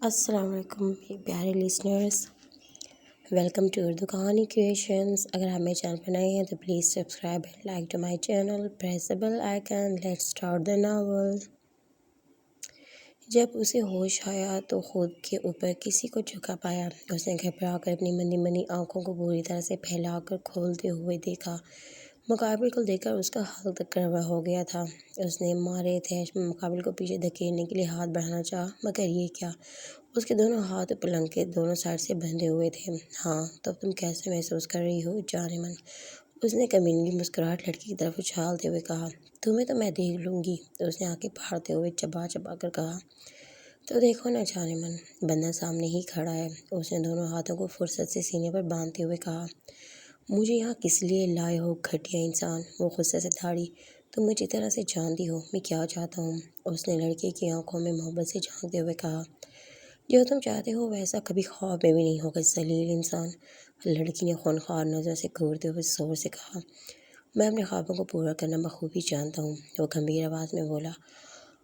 السلام علیکم پیارے لسنرس، ویلکم ٹو اردو کہانی کریشنز۔ اگر آپ میرے چینل پر نئے ہیں تو please subscribe and like to my channel, press the bell icon, let's start the novel. جب اسے ہوش آیا تو خود کے اوپر کسی کو جھکا پایا۔ اس نے گھبرا کر اپنی مندی مندی آنکھوں کو بری طرح سے پھیلا کر کھولتے ہوئے دیکھا۔ مقابل کو دیکھ کر اس کا حال تکروا ہو گیا تھا۔ اس نے مارے تحش میں مقابل کو پیچھے دھکیلنے کے لیے ہاتھ بڑھانا چاہا، مگر یہ کیا! اس کے دونوں ہاتھ پلنگ کے دونوں سائڈ سے بندھے ہوئے تھے۔ ہاں، تو اب تم کیسے محسوس کر رہی ہو جان من؟ اس نے کمینگی مسکراہٹ لڑکی کی طرف اچھالتے ہوئے کہا۔ تمہیں تو میں دیکھ لوں گی، اس نے آنکھیں پھاڑتے ہوئے چبا چبا کر کہا۔ تو دیکھو نا جان من، بندہ سامنے ہی کھڑا ہے، اس نے دونوں ہاتھوں کو فرصت سے سینے پر باندھتے ہوئے کہا۔ مجھے یہاں کس لیے لائے ہو گھٹیا انسان؟ وہ غصے سے دھاڑی۔ تم مجھے طرح سے جانتی ہو میں کیا چاہتا ہوں، اس نے لڑکے کی آنکھوں میں محبت سے جھانکتے ہوئے کہا۔ جو تم چاہتے ہو ویسا کبھی خواب میں بھی نہیں ہوگا ذلیل انسان، لڑکی نے خونخوار نظر سے گھورتے ہوئے زور سے کہا۔ میں اپنے خوابوں کو پورا کرنا بخوبی جانتا ہوں، وہ گمبھیر آواز میں بولا۔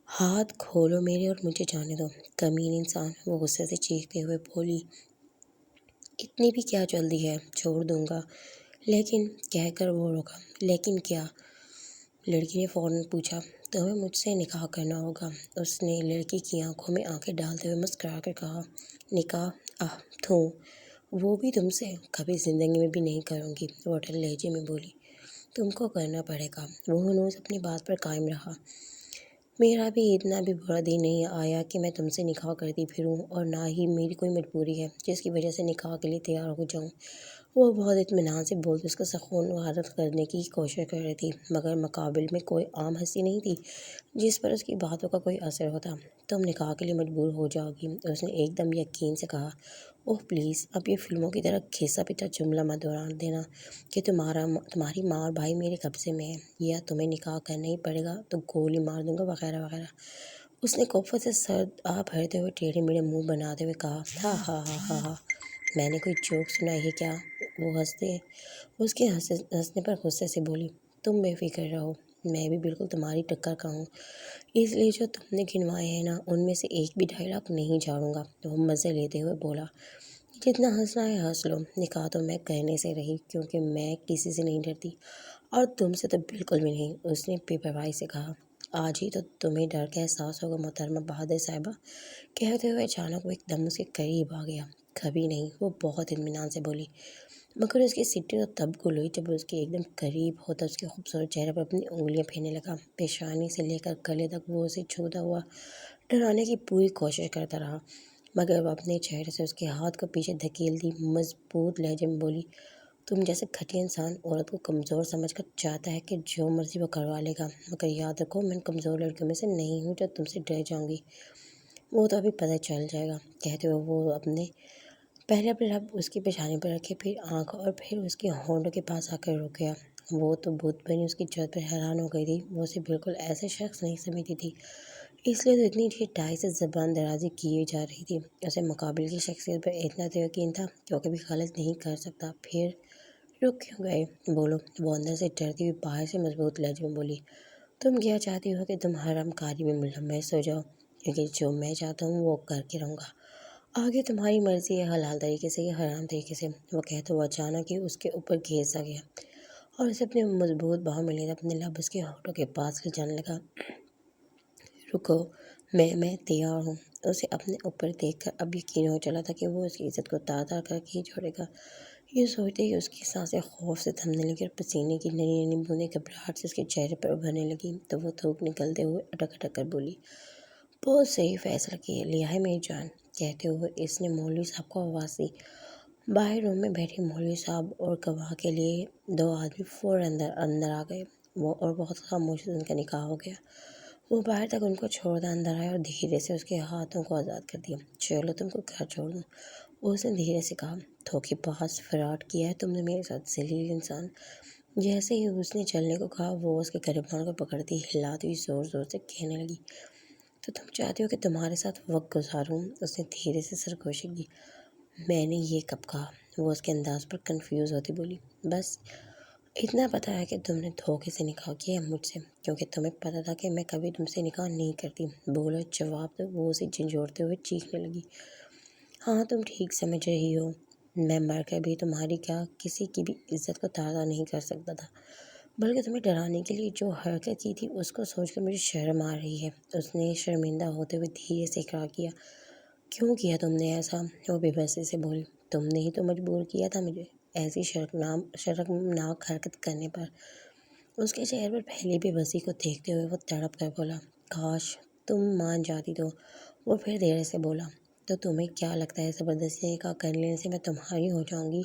ہاتھ کھولو میرے اور مجھے جانے دو، کمین انسان، وہ غصے سے چیختے ہوئے بولی۔ اتنی بھی کیا جلدی ہے، چھوڑ دوں گا، لیکن کہہ کر وہ رکا۔ لیکن کیا؟ لڑکی نے فوراً پوچھا۔ تمہیں مجھ سے نکاح کرنا ہوگا، اس نے لڑکی کی آنکھوں میں آنکھیں ڈالتے ہوئے مسکرا کر کہا۔ نکاح؟ آہ تھوں، وہ بھی تم سے؟ کبھی زندگی میں بھی نہیں کروں گی، وہ اٹل لہجے میں بولی۔ تم کو کرنا پڑے گا، وہ ہنوز اپنی بات پر قائم رہا۔ میرا بھی اتنا بھی برا دن نہیں آیا کہ میں تم سے نکاح کرتی پھروں، اور نہ ہی میری کوئی مجبوری ہے جس کی وجہ سے نکاح کے لیے تیار ہو جاؤں۔ وہ بہت اطمینان سے بولتی اس کا سکون غارت کرنے کی کوشش کر رہی تھی، مگر مقابل میں کوئی عام ہستی نہیں تھی جس پر اس کی باتوں کا کوئی اثر ہوتا۔ تم نکاح کے لیے مجبور ہو جاؤ گی، اس نے ایک دم یقین سے کہا۔ اوہ پلیز، اب یہ فلموں کی طرح گھسا پٹا جملہ مت دہرا دینا کہ تمہاری ماں اور بھائی میرے قبضے میں ہیں، یا تمہیں نکاح کرنا ہی پڑے گا تو گولی مار دوں گا وغیرہ وغیرہ۔ اس نے کوفت سے سر بھرتے ہوئے ٹیڑھے میڑھے منہ بناتے ہوئے کہا۔ ہا ہا ہا ہا ہا، میں نے کوئی جوک سنا ہے کیا؟ وہ اس کے ہنسنے پر غصے سے بولی۔ تم بے فکر رہو، میں بھی بالکل تمہاری ٹکر کا ہوں، اس لیے جو تم نے گنوائے ہیں نا ان میں سے ایک بھی ڈائلاگ نہیں جھاڑوں گا، وہ مزے لیتے ہوئے بولا۔ جتنا ہنسنا ہے ہنس لو، نکاح تو میں کرنے سے رہی کیونکہ میں کسی سے نہیں ڈرتی، اور تم سے تو بالکل بھی نہیں، اس نے بے پرواہی سے کہا۔ آج ہی تو تمہیں ڈر کا احساس ہوگا محترمہ بہادر صاحبہ، کہتے ہوئے اچانک وہ ایک دم اس کے قریب آ گیا۔ کبھی نہیں، وہ بہت اطمینان سے بولی، مگر اس کی سٹی تو تب گل ہوئی جب اس کے ایک دم قریب ہوتا اس کے خوبصورت چہرے پر اپنی انگلیاں پھیرنے لگا۔ پیشانی سے لے کر گلے تک وہ اسے چھوتا ہوا ڈرانے کی پوری کوشش کرتا رہا، مگر وہ اپنے چہرے سے اس کے ہاتھ کو پیچھے دھکیلتی مضبوط لہجے میں بولی۔ تم جیسے گھٹیا انسان عورت کو کمزور سمجھ کر چاہتا ہے کہ جو مرضی وہ کروا لے گا، مگر یاد رکھو میں کمزور لڑکیوں میں سے نہیں ہوں جو تم سے ڈر جاؤں گی، وہ تو ابھی پتہ چل جائے گا، کہتے ہوئے وہ پہلے اپنے لب اس کی پیشانی پر رکھے، پھر آنکھ اور پھر اس کے ہونٹوں کے پاس آ کر رک گیا۔ وہ تو بت بنی اس کی جرأت پر حیران ہو گئی تھی، وہ اسے بالکل ایسے شخص نہیں سمجھتی تھی، اس لیے تو اتنی ڈھٹائی سے زبان درازی کی جا رہی تھی۔ اسے مقابل کی شخصیت پر اتنا تو یقین تھا کہ وہ کبھی غلط نہیں کر سکتا۔ پھر رک کیوں گئے؟ بولو، وہ اندر سے ڈرتی ہوئی باہر سے مضبوط لہجے میں بولی۔ تم کیا چاہتی ہو کہ تم حرام کاری میں ملوث ہو جاؤ، کیونکہ جو میں چاہتا ہوں وہ کر کے رہوں گا، آگے تمہاری مرضی ہے، حلال طریقے سے یا حرام طریقے سے، وہ کہتا ہوا اچانک ہی اس کے اوپر گھیسا گیا اور اسے اپنے مضبوط باہوں میں لیتا اپنے لب اس کے ہونٹوں کے پاس لے جانے لگا۔ رکو، میں تیار ہوں، اسے اپنے اوپر دیکھ کر اب یقین ہو چلا تھا کہ وہ اس کی عزت کو تار تار کر کے ہی چھوڑے گا۔ یہ سوچتے ہی اس کی سانسیں خوف سے تھمنے لگی اور پسینے کی ننھی ننھی بوندیں گھبراہٹ سے اس کے چہرے پر ابھرنے لگی، تو وہ تھوک نکلتے ہوئے اٹک اٹک کر بولی۔ بہت صحیح فیصلہ لیا ہے میری جان، کہتے ہوئے اس نے مولوی صاحب کو آواز دی۔ باہر روم میں بیٹھے مولوی صاحب اور گواہ کے لیے دو آدمی فوراً اندر آ گئے، وہ اور بہت خاموشی سے ان کا نکاح ہو گیا۔ وہ باہر تک ان کو چھوڑتا اندر آیا اور دھیرے سے اس کے ہاتھوں کو آزاد کر دیا۔ چلو تم کو گھر چھوڑ دوں، اس نے دھیرے سے کہا۔ دھوکے باز، فراڈ کیا ہے تم نے میرے ساتھ، ذلیل انسان۔ جیسے ہی اس نے چلنے کو کہا وہ اس کے گریبان کو پکڑتی ہلاتی ہوئی زور زور سے کہنے لگی۔ تو تم چاہتی ہو کہ تمہارے ساتھ وقت گزاروں؟ اس نے دھیرے سے سرگوشی کی۔ میں نے یہ کب کہا؟ وہ اس کے انداز پر کنفیوز ہوتی بولی۔ بس اتنا پتہ ہے کہ تم نے دھوکے سے نکاح کیا مجھ سے، کیونکہ تمہیں پتہ تھا کہ میں کبھی تم سے نکاح نہیں کرتی۔ بولو جواب دو۔ وہ اسے جھنجھوڑتے ہوئے چیخنے لگی۔ ہاں تم ٹھیک سمجھ رہی ہو، میں مر کر بھی تمہاری کیا کسی کی بھی عزت کو تازہ نہیں کر سکتا تھا، بلکہ تمہیں ڈرانے کے لیے جو حرکت کی تھی اس کو سوچ کر مجھے شرم آ رہی ہے۔ اس نے شرمندہ ہوتے ہوئے دھیرے سے اقرار کیا۔ کیوں کیا تم نے ایسا؟ وہ بے بسی سے بولی۔ تم نے ہی تو مجبور کیا تھا مجھے ایسی شرمناک حرکت کرنے پر۔ اس کے چہرے پر پھیلی بے بسی کو دیکھتے ہوئے وہ تڑپ کر بولا، کاش تم مان جاتی تو۔ وہ پھر دیر سے بولا، تو تمہیں کیا لگتا ہے زبردستی نکاح کر لینے سے میں تمہاری ہو جاؤں گی؟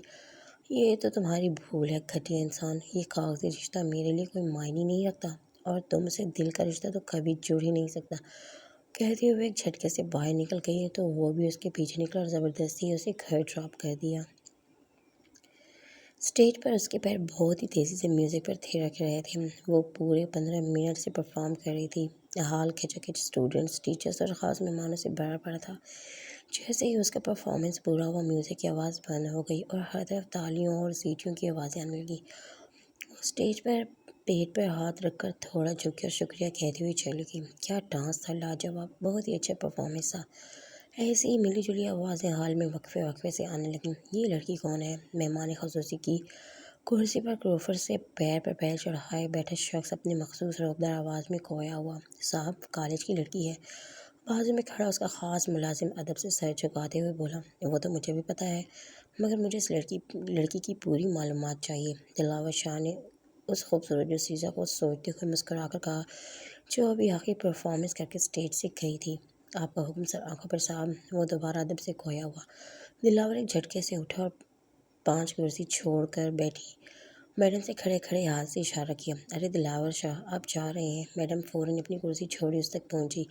یہ تو تمہاری بھول ہے گھٹیا انسان۔ یہ کاغذی رشتہ میرے لیے کوئی معنی نہیں رکھتا، اور تم سے دل کا رشتہ تو کبھی جڑ ہی نہیں سکتا۔ کہتے ہوئے ایک جھٹکے سے باہر نکل گئی تو وہ بھی اس کے پیچھے نکلا اور زبردستی اسے گھر ڈراپ کر دیا۔ اسٹیج پر اس کے پیر بہت ہی تیزی سے میوزک پر تھرک رہے تھے۔ وہ پورے 15 منٹ سے پرفارم کر رہی تھی۔ ہال کھچا کھچ اسٹوڈنٹس، ٹیچرز اور خاص مہمانوں سے بھرا پڑا تھا۔ جیسے ہی اس کا پرفارمنس پورا ہوا، میوزک کی آواز بند ہو گئی اور ہر طرف تالیوں اور سیٹیوں کی آوازیں آنے لگیں۔ وہ اسٹیج پر پیٹ پر ہاتھ رکھ کر تھوڑا جھکی اور شکریہ کہتی ہوئی چلی گئی۔ کیا ڈانس تھا، لاجواب، بہت ہی اچھا پرفارمنس تھا۔ ایسی ہی ملی جلی آوازیں حال میں وقفے وقفے سے آنے لگیں۔ یہ لڑکی کون ہے؟ مہمان خصوصی کی کرسی پر کروفر سے پیر پر پیر چڑھائے بیٹھا شخص اپنی مخصوص روبدار آواز میں کھویا ہوا۔ صاحب، کالج کی لڑکی ہے۔ بازو میں کھڑا اس کا خاص ملازم ادب سے سر جھکاتے ہوئے بولا۔ وہ تو مجھے بھی پتہ ہے، مگر مجھے اس لڑکی کی پوری معلومات چاہیے۔ دلاور شاہ نے اس خوبصورت جسیزہ کو سوچتے ہوئے مسکرا کر کہا، جو ابھی آخری پرفارمنس کر کے اسٹیج سے گئی تھی۔ آپ کا حکم سر آنکھوں پر صاحب۔ وہ دوبارہ ادب سے کھویا ہوا دلاور ایک جھٹکے سے اٹھا اور 5 کرسی چھوڑ کر بیٹھی میڈم سے کھڑے کھڑے ہاتھ سے اشارہ کیا۔ ارے دلاور شاہ، آپ جا رہے ہیں؟ میڈم فوراً اپنی کرسی چھوڑی اس تک پہنچی۔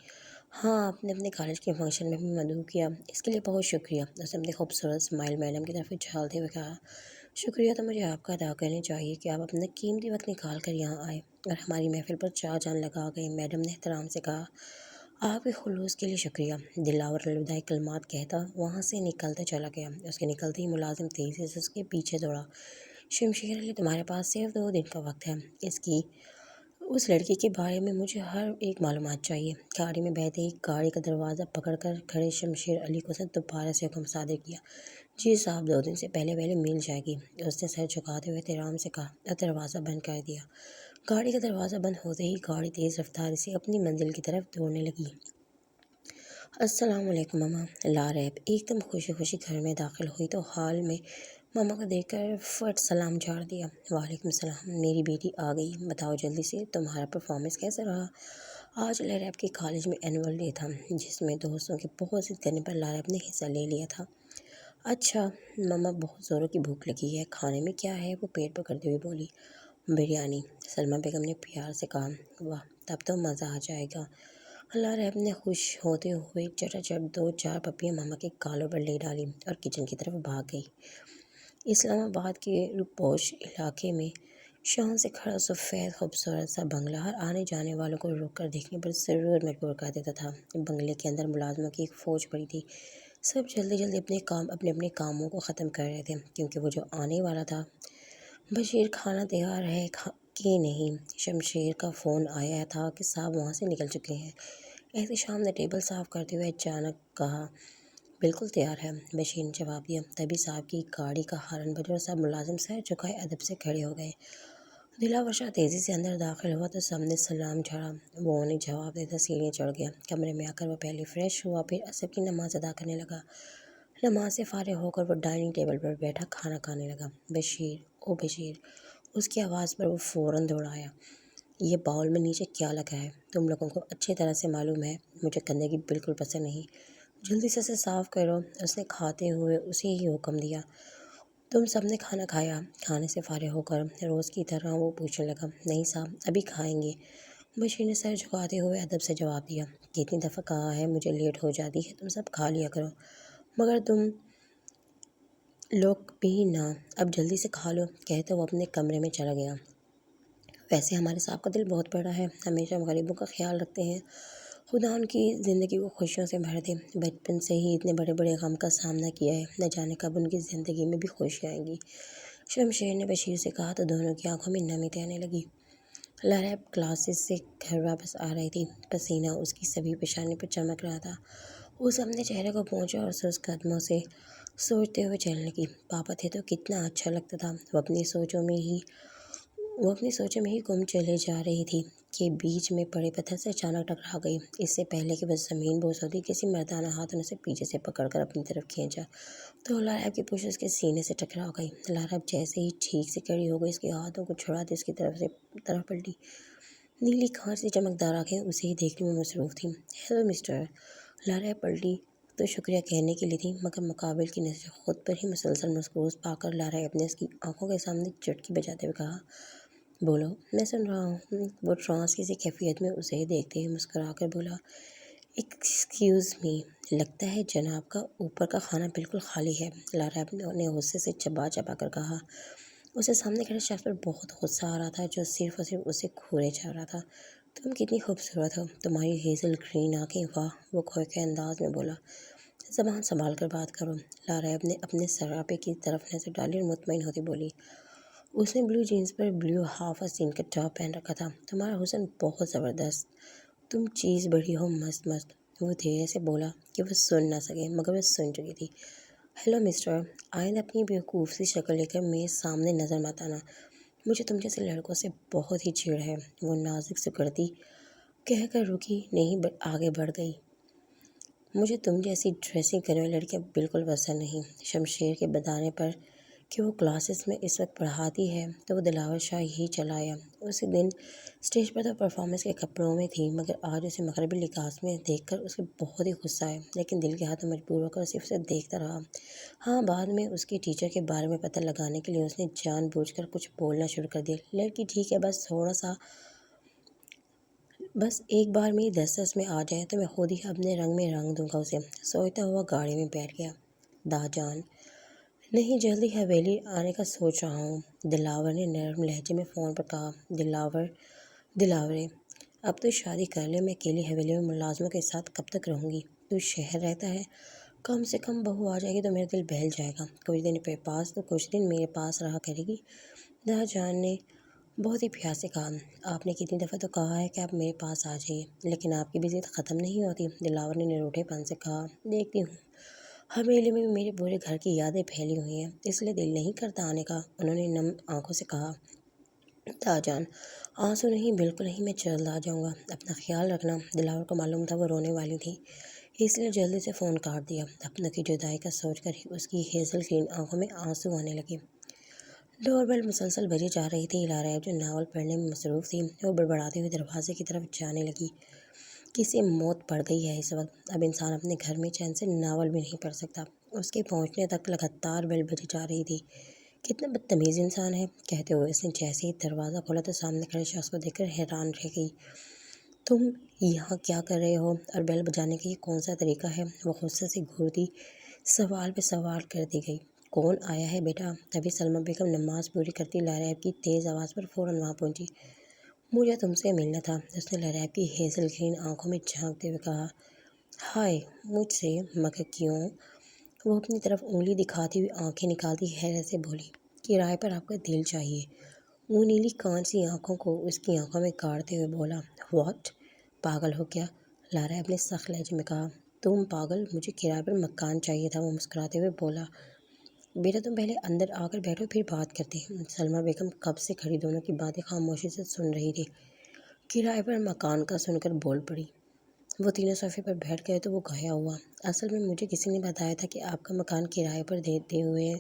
ہاں، آپ نے اپنے کالج کے فنکشن میں بھی مدعو کیا، اس کے لیے بہت شکریہ۔ اس نے اپنی خوبصورت اسمائل میڈم کی طرف اچھالتے ہوئے کہا۔ شکریہ تو مجھے آپ کا ادا کرنا چاہیے کہ آپ اپنا قیمتی وقت نکال کر یہاں آئے اور ہماری محفل پر چار جان لگا گئے، میڈم نے احترام سے کہا۔ آپ کے خلوص کے لیے شکریہ۔ دلاور الوداعی کلمات کہتا وہاں سے نکلتا چلا گیا۔ اس کے نکلتے ہی ملازم تیزی سے اس کے پیچھے دوڑا۔ شمشیر علی، تمہارے پاس صرف 2 دن کا وقت ہے۔ اس لڑکی کے بارے میں مجھے ہر ایک معلومات چاہیے۔ گاڑی میں بیٹھتے ہی گاڑی کا دروازہ پکڑ کر کھڑے شمشیر علی کو سے دوبارہ سے حکم صادر کیا۔ جی صاحب، 2 دن سے پہلے مل جائے گی، اس نے سر جھکاتے ہوئے احترام سے کہا اور دروازہ بند کر دیا۔ گاڑی کا دروازہ بند ہوتے ہی گاڑی تیز رفتاری سے اپنی منزل کی طرف دوڑنے لگی۔ السلام علیکم ماما۔ لاریب ایک دم خوشی خوشی گھر میں داخل ہوئی تو حال میں ماما کو دیکھ کر فٹ سلام جھاڑ دیا۔ وعلیکم السلام، میری بیٹی آ گئی، بتاؤ جلدی سے تمہارا پرفارمنس کیسا رہا؟ آج لاریب کے کالج میں اینول ڈے تھا، جس میں دوستوں کی بہت ضد کرنے پر لاریب نے حصہ لے لیا تھا۔ اچھا ماما، بہت زوروں کی بھوک لگی ہے، کھانے میں کیا ہے؟ وہ پیٹ پکڑتے ہوئے بولی۔ بریانی، سلمیٰ بیگم نے پیار سے کہا۔ واہ، تب تو مزہ آ جائے گا۔ لاریب نے خوش ہوتے ہوئے چٹاچٹ 2-4 پپیاں ماما کے گالوں پر لے ڈالی اور کچن کی طرف بھاگ گئی۔ اسلام آباد کے روپوش علاقے میں شان سے کھڑا سفید خوبصورت سا بنگلہ ہر آنے جانے والوں کو روک کر دیکھنے پر ضرور مجبور کر دیتا تھا۔ بنگلے کے اندر ملازموں کی ایک فوج پڑی تھی۔ سب جلدی جلدی اپنے کاموں کو ختم کر رہے تھے، کیونکہ وہ جو آنے والا تھا۔ بشیر، کھانا تیار ہے کہ نہیں؟ شمشیر کا فون آیا تھا کہ صاحب وہاں سے نکل چکے ہیں۔ احتشام نے ٹیبل صاف کرتے ہوئے اچانک کہا۔ بالکل تیار ہے، بشیر نے جواب دیا۔ تبھی صاحب کی گاڑی کا ہارن بجا اور سب ملازم سر جھکائے ادب سے کھڑے ہو گئے۔ دلاور شاہ تیزی سے اندر داخل ہوا تو سب نے سلام جھاڑا۔ وہ انہیں جواب دیتا سیڑھیاں چڑھ گیا۔ کمرے میں آ کر وہ پہلے فریش ہوا، پھر عصر کی نماز ادا کرنے لگا۔ نماز سے فارغ ہو کر وہ ڈائننگ ٹیبل پر بیٹھا کھانا کھانے لگا۔ بشیر، او بشیر، اس کی آواز پر وہ فوراً دوڑ آیا۔ یہ باؤل میں نیچے کیا لگا ہے؟ تم لوگوں کو اچھی طرح سے معلوم ہے، مجھے گندگی بالکل پسند نہیں۔ جلدی سے اسے صاف کرو، اس نے کھاتے ہوئے اسے ہی حکم دیا۔ تم سب نے کھانا کھایا؟ کھانے سے فارغ ہو کر روز کی طرح وہ پوچھنے لگا۔ نہیں صاحب، ابھی کھائیں گے، بشیر نے سر جھکاتے ہوئے ادب سے جواب دیا۔ کتنی دفعہ کہا ہے مجھے لیٹ ہو جاتی ہے، تم سب کھا لیا کرو، مگر تم لوگ بھی نہ۔ اب جلدی سے کھا لو، کہتے وہ اپنے کمرے میں چلا گیا۔ ویسے ہمارے صاحب کا دل بہت بڑا ہے، ہمیشہ غریبوں کا خیال رکھتے ہیں، خدا ان کی زندگی کو خوشیوں سے بھر دے۔ بچپن سے ہی اتنے بڑے بڑے غم کا سامنا کیا ہے، نہ جانے کب ان کی زندگی میں بھی خوشی آئیں گی۔ شمشیر نے بشیر سے کہا تو دونوں کی آنکھوں میں نمی آنے لگی۔ لارا اب کلاسز سے گھر واپس آ رہی تھی، پسینہ اس کی سبھی پیشانی پر چمک رہا تھا۔ اس اپنے چہرے کو پہنچا اور سست قدموں سے سوچتے ہوئے چلنے لگی۔ پاپا تھے تو کتنا اچھا لگتا تھا۔ وہ اپنی سوچوں میں ہی گم چلے جا رہی تھی کہ بیچ میں پڑے پتھر سے اچانک ٹکرا گئی۔ اس سے پہلے کہ وہ زمین بوس ہوتی، کسی مردانہ ہاتھ نے اسے پیچھے سے پکڑ کر اپنی طرف کھینچا تو لارا کی پشت اس کے سینے سے ٹکرا گئی۔ لارا جیسے ہی ٹھیک سے کھڑی ہو گئی، اس کے ہاتھوں کو چھڑاتے اس کی طرف پلٹی۔ نیلی کھانچ سی چمکدار آنکھیں اسے ہی دیکھنے میں مصروف تھیں۔ Hello mister. لارا پلٹی تو شکریہ کہنے کے لیے تھی، مگر مقابل کی نظریں خود پر ہی مسلسل مرکوز پا کر لارا نے اس کی آنکھوں کے سامنے چٹکی بجاتے ہوئے کہا، بولو، میں سن رہا ہوں۔ وہ ٹرانس کی سی کیفیت میں اسے ہی دیکھتے ہوئے مسکرا کر بولا، ایکسکیوز می، لگتا ہے جناب کا اوپر کا کھانا بالکل خالی ہے۔ لارا نے غصے سے چبا کر کہا۔ اسے سامنے کھڑے شخص پر بہت غصہ آ رہا تھا، جو صرف اور صرف اسے گھورے جا رہا تھا۔ تم کتنی خوبصورت ہو، تمہاری ہیزل گرین آنکھیں، واہ، وہ کھوئے کے انداز میں بولا۔ زبان سنبھال کر بات کرو۔ لارا نے اپنے سراپے کی طرف نظر ڈالی اور مطمئن ہوتی بولی۔ اس نے بلو جینس پر بلو ہاف آستین کا ٹاپ پہن رکھا تھا۔ تمہارا حسن بہت زبردست، تم چیز بڑی ہو، مست مست۔ وہ دھیرے سے بولا کہ وہ سن نہ سکے، مگر وہ سن چکی تھی۔ ہیلو مسٹر، آئندہ اپنی بیوقوف سی شکل لے کر میرے سامنے نظر مت آنا، مجھے تم جیسے لڑکوں سے بہت ہی چڑ ہے۔ وہ نازک سکڑتی کہہ کر رکی نہیں، آگے بڑھ گئی۔ مجھے تم جیسی ڈریسنگ کرنے والی لڑکیاں بالکل پسند نہیں۔ شمشیر کے بتانے پر کہ وہ کلاسز میں اس وقت پڑھاتی ہے تو وہ دلاور شاہ ہی چلا آیا۔ اسی دن اسٹیج پر تو پرفارمنس کے کپڑوں میں تھی، مگر آج اسے مغربی لباس میں دیکھ کر اسے بہت ہی غصہ آیا، لیکن دل کے ہاتھوں مجبور ہو کر صرف اسے دیکھتا رہا۔ ہاں، بعد میں اس کے ٹیچر کے بارے میں پتہ لگانے کے لیے اس نے جان بوجھ کر کچھ بولنا شروع کر دیا۔ لڑکی ٹھیک ہے، بس ایک بار میری دسترس میں آ جائے تو میں خود ہی اپنے رنگ میں رنگ دوں گا اسے۔ سوچتا ہوا گاڑی میں بیٹھ گیا۔ جان نہیں، جلدی حویلی آنے کا سوچ رہا ہوں، دلاور نے نرم لہجے میں فون پر کہا۔ دلاورے، اب تو شادی کر لے، میں اکیلی حویلی میں ملازموں کے ساتھ کب تک رہوں گی؟ تو شہر رہتا ہے، کم سے کم بہو آ جائے گی تو میرا دل بہل جائے گا، کچھ دن تو کچھ دن میرے پاس رہا کرے گی۔ جان نے بہت ہی پیار سے کہا، آپ نے کتنی دفعہ تو کہا ہے کہ آپ میرے پاس آ جائیے، لیکن آپ کی بھی ضد ختم نہیں ہوتی۔ دلاور نے نروٹھے پن سے کہا، دیکھتی ہوں، حویلی میں میرے بورے گھر کی یادیں پھیلی ہوئی ہیں، اس لیے دل نہیں کرتا آنے کا، انہوں نے نم آنکھوں سے کہا۔ جان، آنسو نہیں، بالکل نہیں، میں جلد آ جاؤں گا، اپنا خیال رکھنا۔ دلاور کو معلوم تھا وہ رونے والی تھی، اس لیے جلدی سے فون کاٹ دیا۔ اپنوں کی جدائی کا سوچ کر ہی اس کی ہیزل گرین آنکھوں میں آنسو آنے لگے۔ ڈور بیل مسلسل بجی جا رہی تھی۔ لارا جو ناول پڑھنے میں مصروف تھی، وہ بڑبڑاتے ہوئے دروازے کی طرف جانے لگی۔ کسی موت پڑ گئی ہے اس وقت، اب انسان اپنے گھر میں چین سے ناول بھی نہیں پڑھ سکتا۔ اس کے پہنچنے تک لگاتار بیل بجی جا رہی تھی۔ کتنا بدتمیز انسان ہے، کہتے ہوئے اس نے جیسے ہی دروازہ کھولا تو سامنے کھڑے شخص کو دیکھ کر حیران رہ گئی۔ تم یہاں کیا کر رہے ہو اور بیل بجانے کا یہ کون سا طریقہ ہے؟ وہ غصے سے گھورتی سوال پہ سوال کرتی گئی۔ کون آیا ہے بیٹا؟ تبھی سلمیٰ بیگم نماز پوری کرتی لارا کی تیز آواز پر فوراً وہاں پہنچی۔ مجھے تم سے ملنا تھا، اس نے لارا کی ہیزل گرین آنکھوں میں جھانکتے ہوئے کہا۔ ہائے، مجھ سے؟ مگر کیوں؟ وہ اپنی طرف انگلی دکھاتی ہوئی آنکھیں نکالتی حیرت سے بولی، کرائے پر آپ کا دل چاہیے۔ وہ نیلی کانچ سی آنکھوں کو اس کی آنکھوں میں گاڑتے ہوئے بولا، واٹ؟ پاگل ہو کیا؟ لارا اپنے سخت لہجے میں کہا۔ تم پاگل، مجھے کرائے پر مکان چاہیے تھا، وہ مسکراتے ہوئے بولا۔ بیٹا تم پہلے اندر آ کر بیٹھو، پھر بات کرتے ہیں۔ سلمیٰ بیگم کب سے کھڑی دونوں کی باتیں خاموشی سے سن رہی تھی۔ کرائے پر مکان کا سن کر بول پڑی۔ وہ تینوں صوفے پر بیٹھ گئے تو وہ گھایا ہوا، اصل میں مجھے کسی نے بتایا تھا کہ آپ کا مکان کرائے پر دیتے ہوئے ہیں،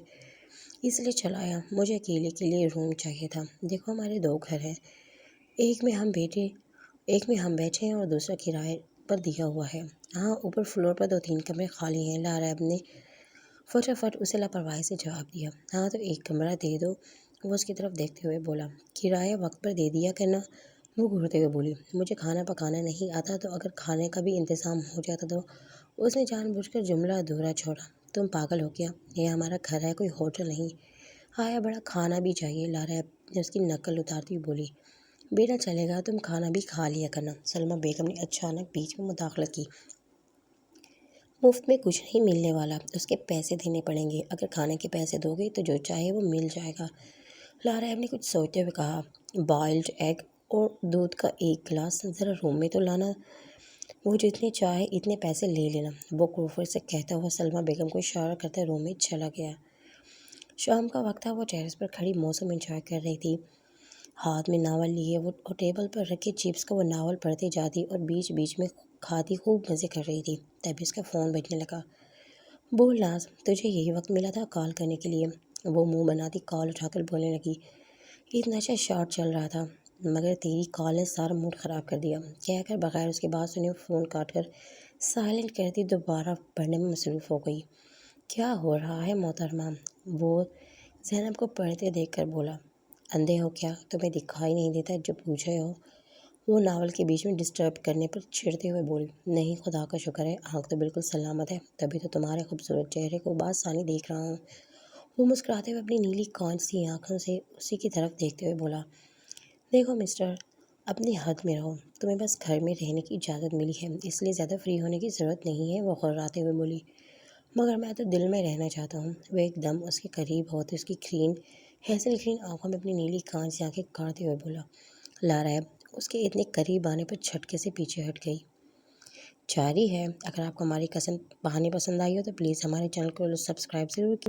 اس لیے چلا آیا۔ مجھے اکیلے کے لیے روم چاہیے تھا۔ دیکھو ہمارے دو گھر ہیں، ایک میں ہم بیٹھے ہیں اور دوسرا کرائے پر دیا ہوا ہے۔ ہاں، اوپر فلور پر 2-3 کمرے خالی ہیں۔ لارا نے فٹافٹ اسے لاپرواہی سے جواب دیا۔ ہاں تو ایک کمرہ دے دو، وہ اس کی طرف دیکھتے ہوئے بولا۔ کرایہ وقت پر دے دیا کرنا، وہ گھورتے ہوئے بولی۔ مجھے کھانا پکانا نہیں آتا، تو اگر کھانے کا بھی انتظام ہو جاتا تو۔ اس نے جان بوجھ کر جملہ ادھورا چھوڑا۔ تم پاگل ہو کیا؟ یہ ہمارا گھر ہے، کوئی ہوٹل نہیں۔ آیا بڑا کھانا بھی چاہیے، لارا نے اس کی نقل اتارتی ہوئی بولی۔ بیٹا چلے گا، تم کھانا بھی کھا لیا کرنا، سلمیٰ بیگم نے اچانک بیچ میں مداخلت کی۔ مفت میں کچھ نہیں ملنے والا، اس کے پیسے دینے پڑیں گے۔ اگر کھانے کے پیسے دو گے تو جو چاہے وہ مل جائے گا۔ لارا نے کچھ سوچتے ہوئے کہا، بائلڈ ایگ اور دودھ کا ایک گلاس ذرا روم میں تو لانا، وہ جتنے چاہے اتنے پیسے لے لینا۔ وہ کروفر سے کہتا ہوا سلمیٰ بیگم کو اشارہ کرتے روم میں چلا گیا۔ شام کا وقت تھا، وہ ٹیرس پر کھڑی موسم انجوائے کر رہی تھی۔ ہاتھ میں ناول لیے وہ ٹیبل پر رکھے چپس کا وہ ناول پڑھتی جاتی اور بیچ بیچ میں کھاتی خوب مزے کر رہی تھی۔ تبھی اس کا فون بجنے لگا۔ بول ناز، تجھے یہی وقت ملا تھا کال کرنے کے لیے؟ وہ منہ بناتی کال اٹھا کر بولنے لگی، اتنا اچھا شاٹ چل رہا تھا مگر تیری کال نے سارا موڈ خراب کر دیا، کہہ کر بغیر اس کی بات سنے فون کاٹ کر سائلنٹ کرتی دوبارہ پڑھنے میں مصروف ہو گئی۔ کیا ہو رہا ہے محترمہ؟ وہ زینب کو پڑھتے دیکھ کر بولا۔ اندھے ہو کیا؟ تمہیں دکھائی نہیں دیتا جو پوچھے ہو؟ وہ ناول کے بیچ میں ڈسٹرب کرنے پر چڑھتے ہوئے بولی۔ نہیں، خدا کا شکر ہے، آنکھ تو بالکل سلامت ہے، تبھی تو تمہارے خوبصورت چہرے کو بآسانی دیکھ رہا ہوں۔ وہ مسکراتے ہوئے اپنی نیلی کانچ سی آنکھوں سے اسی کی طرف دیکھتے ہوئے بولا، دیکھو مسٹر، اپنی حد میں رہو، تمہیں بس گھر میں رہنے کی اجازت ملی ہے، اس لیے زیادہ فری ہونے کی ضرورت نہیں ہے۔ وہ غراتے ہوئے بولی، مگر میں تو دل میں رہنا چاہتا ہوں۔ وہ ایک دم اس کے قریب ہوتے اس کی ہیزل گرین آنکھوں میں اپنی نیلی کانچ سی آنکھیں گاڑتے ہوئے بولا۔ لارا اس کے اتنے قریب آنے پر جھٹکے سے پیچھے ہٹ گئی۔ جاری ہے، اگر آپ کو ہماری کہانی پسند آئی ہو تو پلیز ہمارے چینل کو سبسکرائب ضرور کیجیے۔